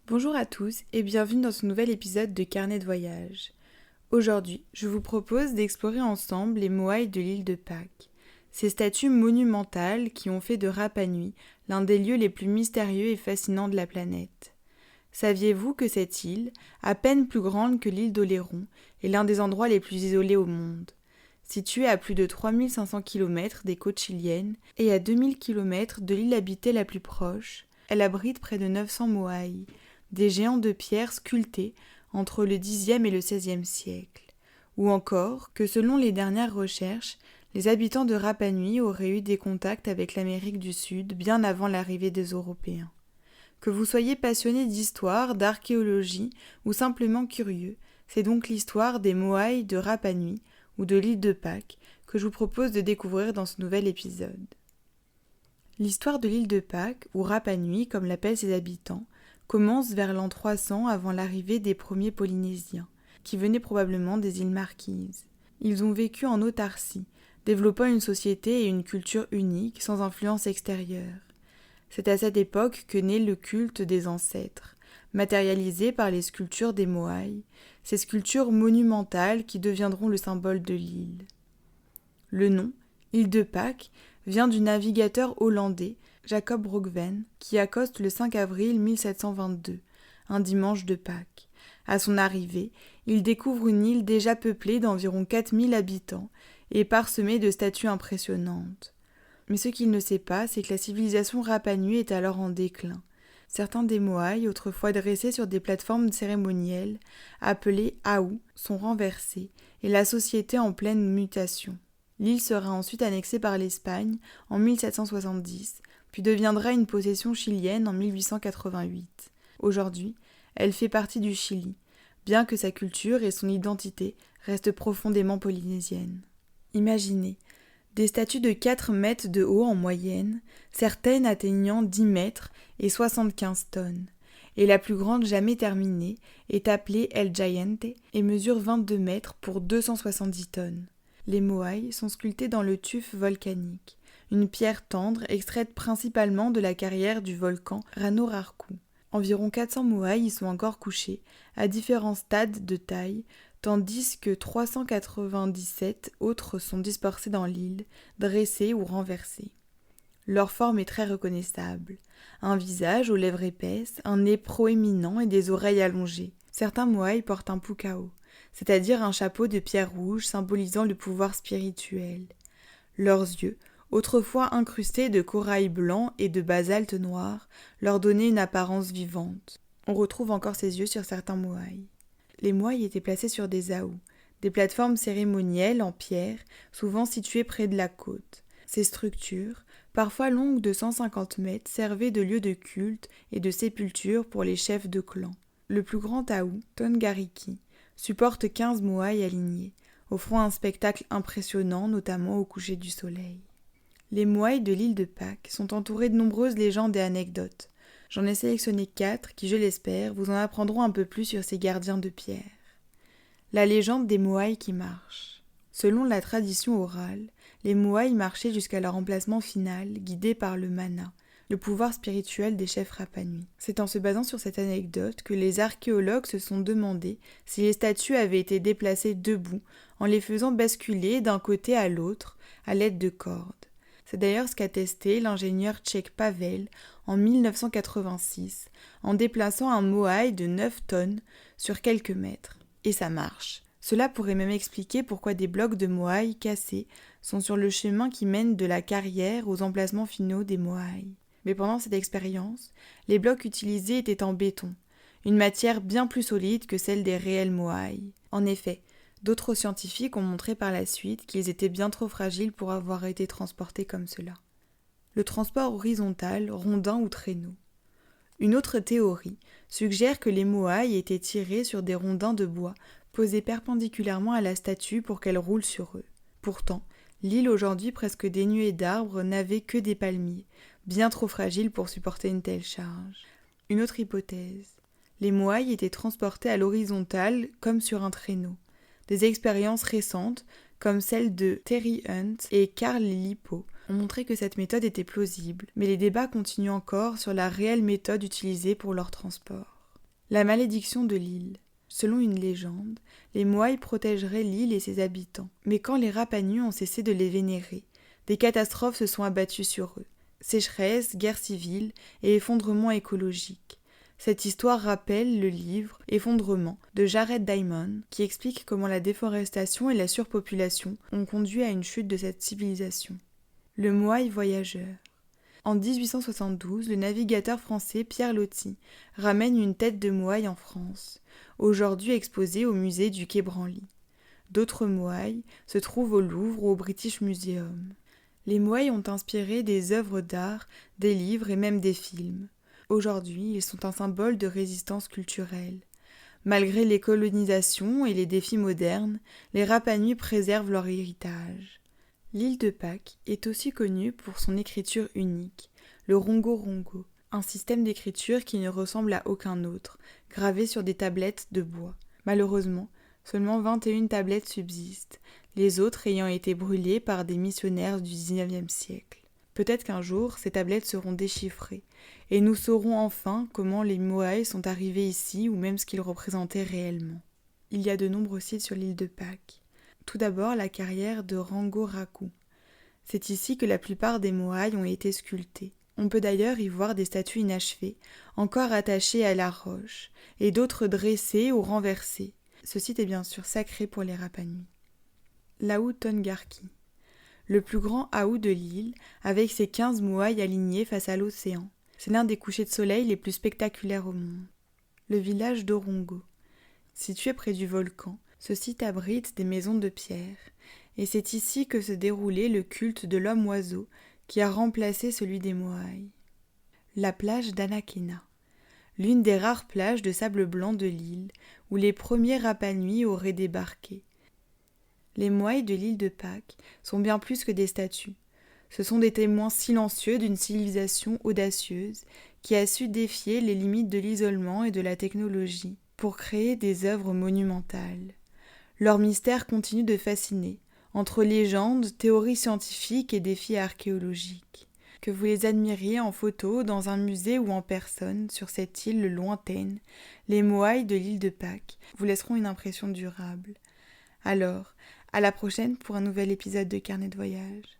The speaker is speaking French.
Bonjour à tous et bienvenue dans ce nouvel épisode de Carnet de voyage. Aujourd'hui, je vous propose d'explorer ensemble les moaïs de l'île de Pâques. Ces statues monumentales qui ont fait de Rapa Nui l'un des lieux les plus mystérieux et fascinants de la planète. Saviez-vous que cette île, à peine plus grande que l'île d'Oléron, est l'un des endroits les plus isolés au monde? Située à plus de 3500 km des côtes chiliennes et à 2000 km de l'île habitée la plus proche, elle abrite près de 900 moaïs, des géants de pierre sculptés entre le Xe et le XVIe siècle. Ou encore que selon les dernières recherches, les habitants de Rapa Nui auraient eu des contacts avec l'Amérique du Sud bien avant l'arrivée des Européens. Que vous soyez passionné d'histoire, d'archéologie ou simplement curieux, c'est donc l'histoire des moaïs de Rapa Nui ou de l'île de Pâques que je vous propose de découvrir dans ce nouvel épisode. L'histoire de l'île de Pâques, ou Rapa Nui comme l'appellent ses habitants, commence vers l'an 300 avant l'arrivée des premiers Polynésiens, qui venaient probablement des îles Marquises. Ils ont vécu en autarcie, développant une société et une culture unique, sans influence extérieure. C'est à cette époque que naît le culte des ancêtres, matérialisé par les sculptures des moaïs, ces sculptures monumentales qui deviendront le symbole de l'île. Le nom, île de Pâques, vient du navigateur hollandais Jacob Roggeveen, qui accoste le 5 avril 1722, un dimanche de Pâques. À son arrivée, il découvre une île déjà peuplée d'environ 4000 habitants et parsemée de statues impressionnantes. Mais ce qu'il ne sait pas, c'est que la civilisation Rapa Nui est alors en déclin. Certains des moaïs, autrefois dressés sur des plateformes cérémonielles, appelées aou, sont renversés, et la société en pleine mutation. L'île sera ensuite annexée par l'Espagne en 1770, puis deviendra une possession chilienne en 1888. Aujourd'hui, elle fait partie du Chili, bien que sa culture et son identité restent profondément polynésiennes. Imaginez, des statues de 4 mètres de haut en moyenne, certaines atteignant 10 mètres et 75 tonnes, et la plus grande jamais terminée est appelée El Giante et mesure 22 mètres pour 270 tonnes. Les moaïs sont sculptés dans le tuf volcanique, une pierre tendre extraite principalement de la carrière du volcan Ranorarku. Environ 400 moaïs y sont encore couchés, à différents stades de taille, tandis que 397 autres sont dispersés dans l'île, dressés ou renversés. Leur forme est très reconnaissable. Un visage aux lèvres épaisses, un nez proéminent et des oreilles allongées. Certains moaïs portent un pukao, c'est-à-dire un chapeau de pierre rouge symbolisant le pouvoir spirituel. Leurs yeux, autrefois incrustés de corail blanc et de basalte noir, leur donnaient une apparence vivante. On retrouve encore ces yeux sur certains moaïs. Les moaïs étaient placés sur des aous, des plateformes cérémonielles en pierre, souvent situées près de la côte. Ces structures, parfois longues de 150 mètres, servaient de lieu de culte et de sépulture pour les chefs de clan. Le plus grand aou, Tongariki, supporte 15 moaïs alignés, offrant un spectacle impressionnant, notamment au coucher du soleil. Les moaïs de l'île de Pâques sont entourés de nombreuses légendes et anecdotes. J'en ai sélectionné 4 qui, je l'espère, vous en apprendront un peu plus sur ces gardiens de pierre. La légende des moaïs qui marchent. Selon la tradition orale, les moaïs marchaient jusqu'à leur emplacement final, guidés par le mana, le pouvoir spirituel des chefs Rapa Nui. C'est en se basant sur cette anecdote que les archéologues se sont demandé si les statues avaient été déplacées debout, en les faisant basculer d'un côté à l'autre à l'aide de cordes. C'est d'ailleurs ce qu'a testé l'ingénieur tchèque Pavel en 1986 en déplaçant un moaï de 9 tonnes sur quelques mètres. Et ça marche. Cela pourrait même expliquer pourquoi des blocs de moaï cassés sont sur le chemin qui mène de la carrière aux emplacements finaux des moaïs. Mais pendant cette expérience, les blocs utilisés étaient en béton, une matière bien plus solide que celle des réels moaïs. En effet, d'autres scientifiques ont montré par la suite qu'ils étaient bien trop fragiles pour avoir été transportés comme cela. Le transport horizontal, rondin ou traîneau. Une autre théorie suggère que les moaïs étaient tirés sur des rondins de bois posés perpendiculairement à la statue pour qu'elle roule sur eux. Pourtant, l'île aujourd'hui presque dénuée d'arbres n'avait que des palmiers, bien trop fragiles pour supporter une telle charge. Une autre hypothèse. Les moaïs étaient transportés à l'horizontale comme sur un traîneau. Des expériences récentes, comme celles de Terry Hunt et Carl Lippo, ont montré que cette méthode était plausible, mais les débats continuent encore sur la réelle méthode utilisée pour leur transport. La malédiction de l'île. Selon une légende, les Moaïs protégeraient l'île et ses habitants. Mais quand les Rapanui ont cessé de les vénérer, des catastrophes se sont abattues sur eux. Sécheresse, guerre civile et effondrement écologique. Cette histoire rappelle le livre « Effondrement » de Jared Diamond, qui explique comment la déforestation et la surpopulation ont conduit à une chute de cette civilisation. Le Moaï voyageur. En 1872, le navigateur français Pierre Loti ramène une tête de Moaï en France, aujourd'hui exposée au musée du Quai Branly. D'autres Moaïs se trouvent au Louvre ou au British Museum. Les Moaïs ont inspiré des œuvres d'art, des livres et même des films. Aujourd'hui, ils sont un symbole de résistance culturelle. Malgré les colonisations et les défis modernes, les Rapanui préservent leur héritage. L'île de Pâques est aussi connue pour son écriture unique, le rongo-rongo, un système d'écriture qui ne ressemble à aucun autre, gravé sur des tablettes de bois. Malheureusement, seulement 21 tablettes subsistent, les autres ayant été brûlées par des missionnaires du XIXe siècle. Peut-être qu'un jour, ces tablettes seront déchiffrées, et nous saurons enfin comment les Moaïs sont arrivés ici ou même ce qu'ils représentaient réellement. Il y a de nombreux sites sur l'île de Pâques. Tout d'abord, la carrière de Rangoraku. C'est ici que la plupart des Moaïs ont été sculptés. On peut d'ailleurs y voir des statues inachevées, encore attachées à la roche, et d'autres dressées ou renversées. Ce site est bien sûr sacré pour les Rapanui. L'Aou Tongarki. Le plus grand aou de l'île, avec ses 15 Moaïs alignés face à l'océan. C'est l'un des couchers de soleil les plus spectaculaires au monde. Le village d'Orongo. Situé près du volcan, ce site abrite des maisons de pierre, et c'est ici que se déroulait le culte de l'homme-oiseau qui a remplacé celui des Moaïs. La plage d'Anakena. L'une des rares plages de sable blanc de l'île où les premiers Rapanui auraient débarqué. Les Moaïs de l'île de Pâques sont bien plus que des statues. Ce sont des témoins silencieux d'une civilisation audacieuse qui a su défier les limites de l'isolement et de la technologie pour créer des œuvres monumentales. Leur mystère continue de fasciner, entre légendes, théories scientifiques et défis archéologiques. Que vous les admiriez en photo, dans un musée ou en personne, sur cette île lointaine, les Moaïs de l'île de Pâques vous laisseront une impression durable. Alors, à la prochaine pour un nouvel épisode de Carnet de voyage.